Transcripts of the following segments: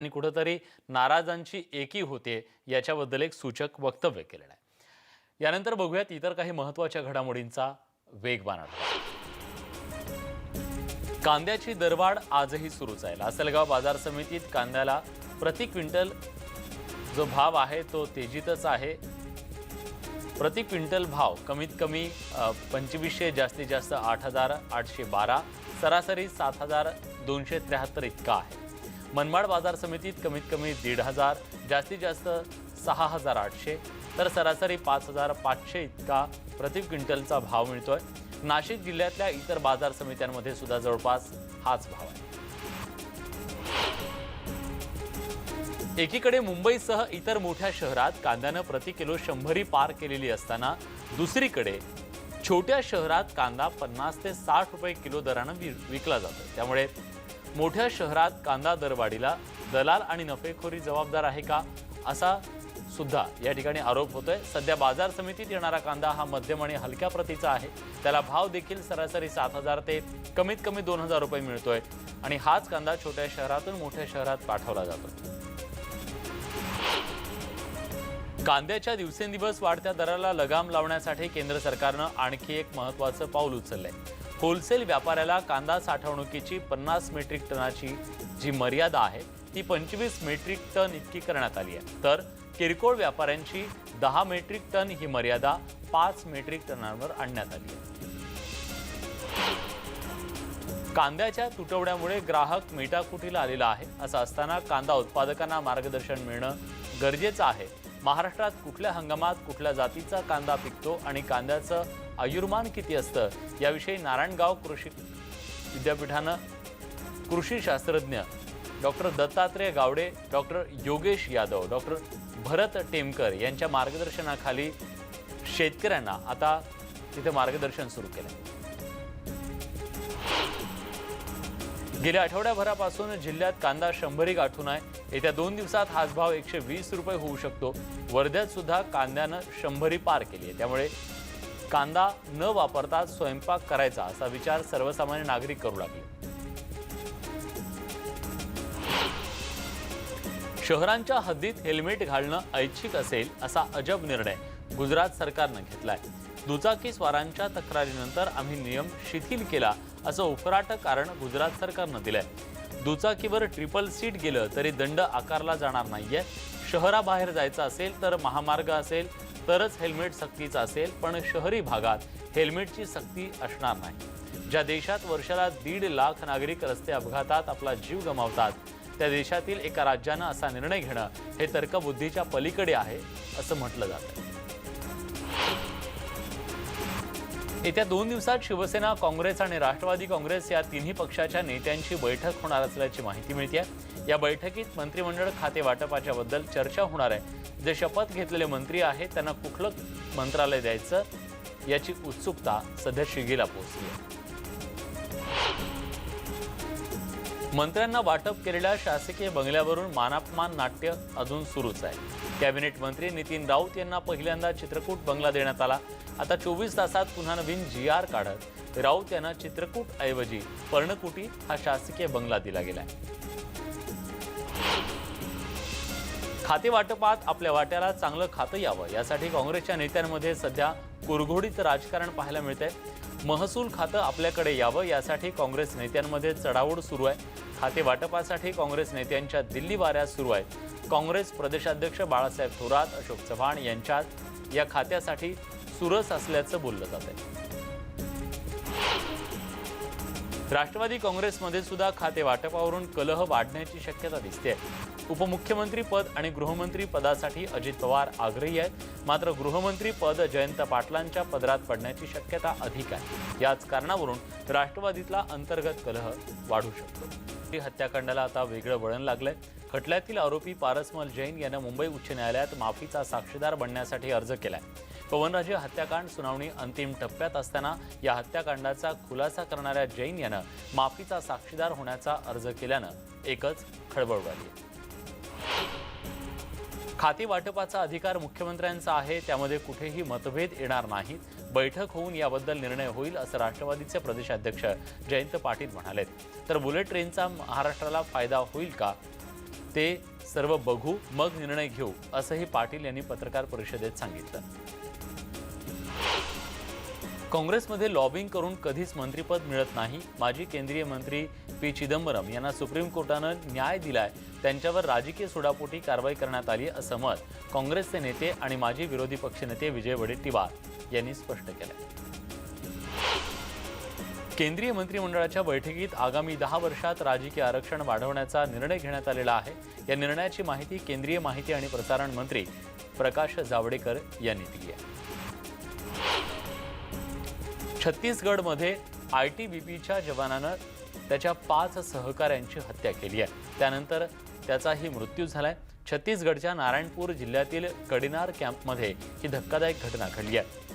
आणि कुठेतरी नाराजांची एकी होते याच्याबद्दल एक सूचक वक्तव्य केलेलं आहे। यानंतर बघूयात इतर काही महत्त्वाच्या घडामोडींचा वेगवान आढावा। कांद्याची दरवाढ आजही सुरूच आहे। लासलगाव बाजार समितीत कांद्याला प्रति क्विंटल जो भाव आहे तो तेजीतच आहे। प्रति क्विंटल भाव कमीत कमी 2500, जास्तीत जास्त 8812, सरासरी 7273 इतका आहे। मनमाड बाजार समितीत कमीत कमी 1500, जास्तीत जास्त 6800, तर सरासरी 5500 इतका प्रति क्विंटलचा भाव मिळतोय। नाशिक जिल्ह्यातल्या इतर बाजार समित्यांमध्ये सुद्धा जवळपास हाच भाव आहे। एकीकडे मुंबईसह इतर मोठ्या शहरात कांद्यानं प्रति किलो 100 पार केलेली असताना दुसरीकडे छोट्या शहरात कांदा 50 ते 60 रुपये किलो दरानं विकला जातो। त्यामुळे मोठ्या शहरात कांदा दरवाढीला दलाल आणि नफेखोरी जबाबदार आहे का, असा सुद्धा या ठिकाणी आरोप होतोय। सध्या बाजार समितीत येणारा कांदा हा मध्यम आणि हलक्या प्रतीचा आहे। त्याला भाव देखील सरासरी 7000 ते कमीत कमी 2000 रुपये मिळतोय आणि हाच कांदा छोट्या शहरातून मोठ्या शहरात पाठवला जातो। कांद्याच्या दिवसेंदिवस वाढत्या दराला लगाम लावण्यासाठी केंद्र सरकारनं आणखी एक महत्त्वाचं पाऊल उचललंय। होलसेल व्यापाऱ्याला कांदा साठवणुकीची 50 मेट्रिक टनाची जी मर्यादा आहे ती 25 मेट्रिक टन इतकी करण्यात आली आहे, तर किरकोळ व्यापाऱ्यांची 10 मेट्रिक टन ही मर्यादा 5 मेट्रिक टनांवर आणण्यात आली आहे। कांद्याच्या तुटवड्यामुळे ग्राहक मेटाकुटीला आलेला आहे। असं असताना कांदा उत्पादकांना मार्गदर्शन मिळणं गरजेचं आहे। महाराष्ट्रात कुठल्या हंगामात कुठल्या जातीचा कांदा पिकतो आणि कांद्याचं आयुर्मान किती असतं याविषयी नारायणगाव कृषी विद्यापीठानं कृषी शास्त्रज्ञ doctor Dattatray Gawade, doctor Yogesh Yadav, doctor Bharat Temkar यांच्या मार्गदर्शनाखाली शेतकऱ्यांना आता तिथे मार्गदर्शन सुरू केलं। गेल्या आठवड्याभरापासून जिल्ह्यात कांदा 100 गाठून आहे। येत्या 2 दिवसात हाच भाव 120 रुपये होऊ शकतो। वर्ध्यात सुद्धा कांद्यानं 100 पार केली आहे। त्यामुळे कांदा न वापरता स्वयंपाक करायचा असा विचार सर्वसामान्य नागरिक करू लागले। शहरांच्या हद्दीत हेल्मेट घालणं ऐच्छिक असेल असा अजब निर्णय गुजरात सरकारनं घेतलाय। दुचाकी स्वारांच्या तक्रारीनंतर आम्ही नियम शिथिल केला असं उफराट कारण गुजरात सरकारनं दिलंय। दुचाकीवर ट्रिपल सीट गेलं तरी दंड आकारला जाणार नाहीये। शहराबाहेर जायचं असेल तर महामार्ग असेल तरच हेल्मेट सक्तीचं असेल, पण शहरी भागात हेल्मेटची सक्ती असणार नाही। ज्या देशात वर्षाला 1.5 लाख नागरिक रस्ते अपघातात आपला जीव गमावतात त्या देशातील एका राज्यानं असा निर्णय घेणं हे तर्कबुद्धीच्या पलीकडे आहे असं म्हटलं जातं। येत्या 2 दिवसात शिवसेना, काँग्रेस आणि राष्ट्रवादी काँग्रेस या तिन्ही पक्षाच्या नेत्यांची बैठक होणार असल्याची माहिती मिळते। या बैठकीत मंत्रिमंडळ खाते वाटपाच्या बद्दल चर्चा होणार आहे। जे शपथ घेतलेले मंत्री आहेत त्यांना कुठलं मंत्रालय द्यायचं याची उत्सुकता सध्या शिगेला पोहोचली आहे। मंत्र्यांना वाटप केलेल्या शासकीय बंगल्यावरून मानापमान नाट्य अजून सुरूच आहे। कॅबिनेट मंत्री नितीन राऊत यांना पहिल्यांदा चित्रकूट बंगला देण्यात आला। आता 24 तासात पुन्हा नवीन GR काढत राऊत यांना चित्रकूट ऐवजी पर्णकुटी हा शासकीय बंगला दिला गेलाय। खाते वाटपात आपल्या वाट्याला चांगलं खातं यावं यासाठी काँग्रेसच्या नेत्यांमध्ये सध्या कुरघोडीचं राजकारण पाहायला मिळतंय। महसूल खातं आपल्याकडे यावं यासाठी काँग्रेस नेत्यांमध्ये चढाओढ सुरू आहे। खाते वाटपासाठी काँग्रेस नेत्यांच्या दिल्ली वाऱ्या सुरू आहेत। काँग्रेस प्रदेशाध्यक्ष बाळासाहेब थोरात, अशोक चव्हाण यांच्यात या खात्यासाठी सुरस असल्याचं बोललं जात आहे। राष्ट्रवादी काँग्रेसमध्ये सुद्धा खाते वाटपावरून कलह वाढण्याची शक्यता दिसते। उपमुख्यमंत्री पद आणि गृहमंत्री पदासाठी अजित पवार आग्रही आहेत, मात्र गृहमंत्री पद जयंत पाटलांच्या पदरात पडण्याची शक्यता अधिक आहे। याच कारणावरून राष्ट्रवादीतला अंतर्गत कलह वाढू शकतो। हत्याकांडाला आता वेगळं वळण लागलंय। खटल्यातील आरोपी पारसमल जैन यानं मुंबई उच्च न्यायालयात माफीचा साक्षीदार बनण्यासाठी अर्ज केलाय। पवनराजे हत्याकांड सुनावणी अंतिम टप्प्यात असताना या हत्याकांडाचा खुलासा करणाऱ्या जैन यानं माफीचा साक्षीदार होण्याचा अर्ज केल्यानं एकच खळबळ उडाली। खाते वाटपाचा अधिकार मुख्यमंत्र्यांचा आहे, त्यामध्ये कुठेही मतभेद येणार नाहीत। बैठक होऊन याबद्दल निर्णय होईल असं राष्ट्रवादीचे प्रदेशाध्यक्ष जयंत पाटील म्हणाले। तर बुलेट ट्रेनचा महाराष्ट्राला फायदा होईल का ते सर्व बघू मग निर्णय घेऊ असंही पाटील यांनी पत्रकार परिषदेत सांगितलं. काँग्रेसमध्ये लॉबिंग करून कधीच मंत्रिपद मिळत नाही. माजी केंद्रीय मंत्री पी चिदंबरम यांना सुप्रीम कोर्टानं न्याय दिलाय, त्यांच्यावर राजकीय सुडापोटी कारवाई करण्यात आली असं मत काँग्रेसचे नेते आणि माजी विरोधी पक्षनेते विजय वडेट्टीवार यांनी स्पष्ट केलं. केंद्रीय मंत्रिमंडळाच्या बैठकीत आगामी 10 वर्षात राजकीय आरक्षण वाढवण्याचा निर्णय घेण्यात आलेला आहे. या निर्णयाची माहिती केंद्रीय माहिती आणि प्रसारण मंत्री प्रकाश जावडेकर यांनी दिली आहे. छत्तीसगडमध्ये ITBPच्या जवानानं त्याच्या 5 सहकाऱ्यांची हत्या केली आहे. त्यानंतर त्याचाही मृत्यू झालाय. छत्तीसगडच्या नारायणपूर जिल्ह्यातील कडिनार कॅम्पमध्ये ही धक्कादायक घटना घडली आहे.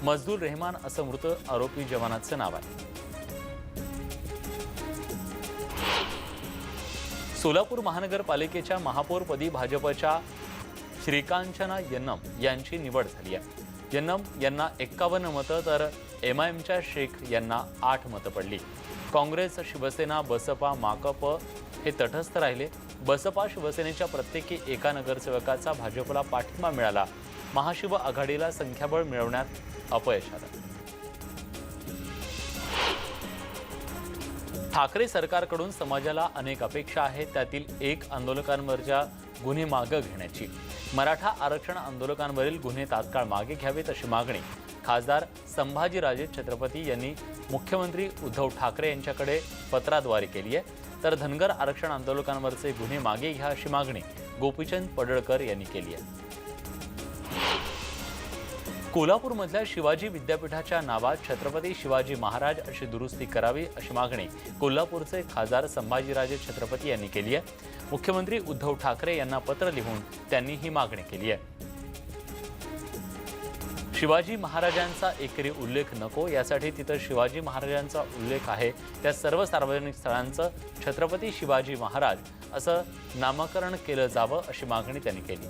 मजदूर रेहमान असं मृत आरोपी जवानाचं नाव आहे. सोलापूर महानगरपालिकेच्या महापौरपदी भाजपच्या श्रीकांचना यन्नम यांची निवड झाली आहे. यन्नम यांना 51 मतं तर MIMच्या शेख यांना 8 मतं पडली. काँग्रेस, शिवसेना, बसपा, माकप हे तटस्थ राहिले. बसपा शिवसेनेच्या प्रत्येकी एका नगरसेवकाचा भाजपला पाठिंबा मिळाला. महाशिव आघाडीला संख्याबळ मिळवण्यात अपयश आलं. ठाकरे सरकारकडून समाजाला अनेक अपेक्षा आहेत. त्यातील एक आंदोलकांवरच्या गुन्हे मागे घेण्याची. मराठा आरक्षण आंदोलकांवरील गुन्हे तात्काळ मागे घ्यावेत अशी मागणी खासदार संभाजीराजे छत्रपती यांनी मुख्यमंत्री उद्धव ठाकरे यांच्याकडे पत्राद्वारे केली आहे. तर धनगर आरक्षण आंदोलकांवरचे गुन्हे मागे घ्या अशी मागणी गोपीचंद पडळकर यांनी केली आहे. कोल्हापूरमधल्या शिवाजी विद्यापीठाच्या नावात छत्रपती शिवाजी महाराज अशी दुरुस्ती करावी अशी मागणी कोल्हापूरचे खासदार संभाजीराजे छत्रपती यांनी केली आहे. मुख्यमंत्री उद्धव ठाकरे यांना पत्र लिहून त्यांनी ही मागणी केली आहे. शिवाजी महाराजांचा एकरी उल्लेख नको, यासाठी तिथं शिवाजी महाराजांचा उल्लेख आहे त्या सर्व सार्वजनिक स्थळांचं छत्रपती शिवाजी महाराज असं नामकरण केलं जावं अशी मागणी त्यांनी केली.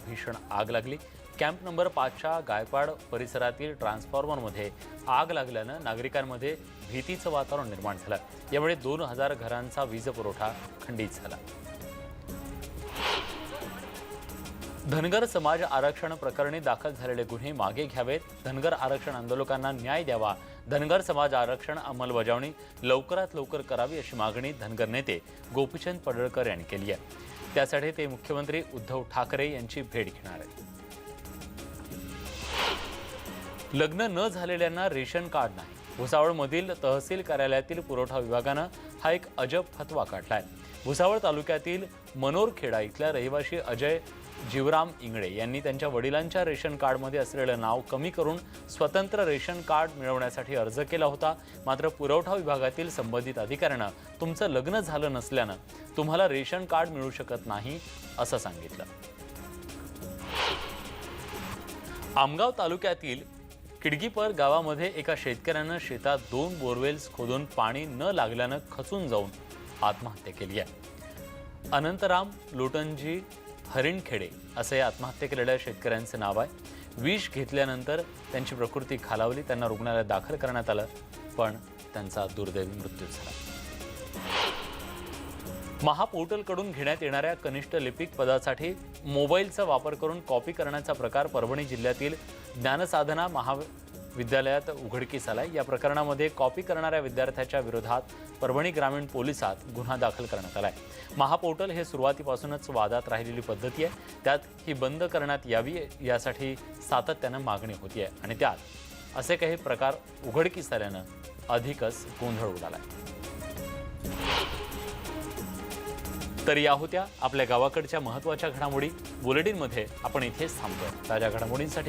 भीषण आग लागली. कॅम्प नंबर 5च्या गायकवाड परिसरातील ट्रान्सफॉर्मरमध्ये आग लागल्यानं नागरिकांमध्ये भीतीचं वातावरण निर्माण झालं. यामुळे 2000 घरांचा वीज पुरवठा खंडित झाला. धनगर समाज आरक्षण प्रकरणी दाखल झालेले गुन्हे मागे घ्यावेत. धनगर आरक्षण आंदोलकांना न्याय द्यावा. धनगर समाज आरक्षण अंमलबजावणी लवकरात लवकर करावी अशी मागणी धनगर नेते गोपीचंद पडळकर यांनी केली आहे. त्यासाठी ते मुख्यमंत्री उद्धव ठाकरे यांची भेट घेणार आहेत. लग्न न झालेल्यांना रेशन कार्ड नाही. भुसावळमधील तहसील कार्यालयातील पुरवठा विभागानं हा एक अजब फतवा काढलाय. भुसावळ तालुक्यातील मनोरखेडा इथल्या रहिवासी अजय जीवराम इंगळे यांनी त्यांच्या वडिलांच्या रेशन कार्डमध्ये असलेलं नाव कमी करून स्वतंत्र रेशन कार्ड मिळवण्यासाठी अर्ज केला होता. मात्र पुरवठा विभागातील संबंधित अधिकाऱ्यानं तुमचं लग्न झालं नसल्यानं तुम्हाला रेशन कार्ड मिळू शकत नाही असं सांगितलं. आमगाव तालुक्यातील किडगीपर गावामध्ये एका शेतकऱ्यानं शेतात 2 बोरवेल्स खोदून पाणी न लागल्यानं खचून जाऊन आत्महत्या केली आहे. अनंतराम लोटनजी हरिणखेडे असे आत्महत्या केलेल्या शेतकऱ्यांचं नाव आहे. विष घेतल्यानंतर त्यांची प्रकृती खालावली. त्यांना रुग्णालयात दाखल करण्यात आलं, पण त्यांचा दुर्दैवी मृत्यू झाला. महापोर्टलकडून घेण्यात येणाऱ्या कनिष्ठ लिपिक पदासाठी मोबाईलचा वापर करून कॉपी करण्याचा प्रकार परभणी जिल्ह्यातील ज्ञानसाधना महाविद्यालयात उघडकीस आलाय. या प्रकरणामध्ये कॉपी करणाऱ्या विद्यार्थ्याच्या विरोधात परभणी ग्रामीण पोलिसात गुन्हा दाखल करण्यात आलाय. महापोर्टल हे सुरुवातीपासूनच वादात राहिलेली पद्धती आहे. त्यात ही बंद करण्यात यावी यासाठी सातत्यानं मागणी होती आहे आणि त्यात असे काही प्रकार उघडकीस आल्यानं अधिकच गोंधळ उडालाय. तर या होत्या आपल्या गावाकडच्या महत्त्वाच्या घडामोडी. बुलेटिनमध्ये आपण इथेच थांबतोय. ताज्या घडामोडींसाठी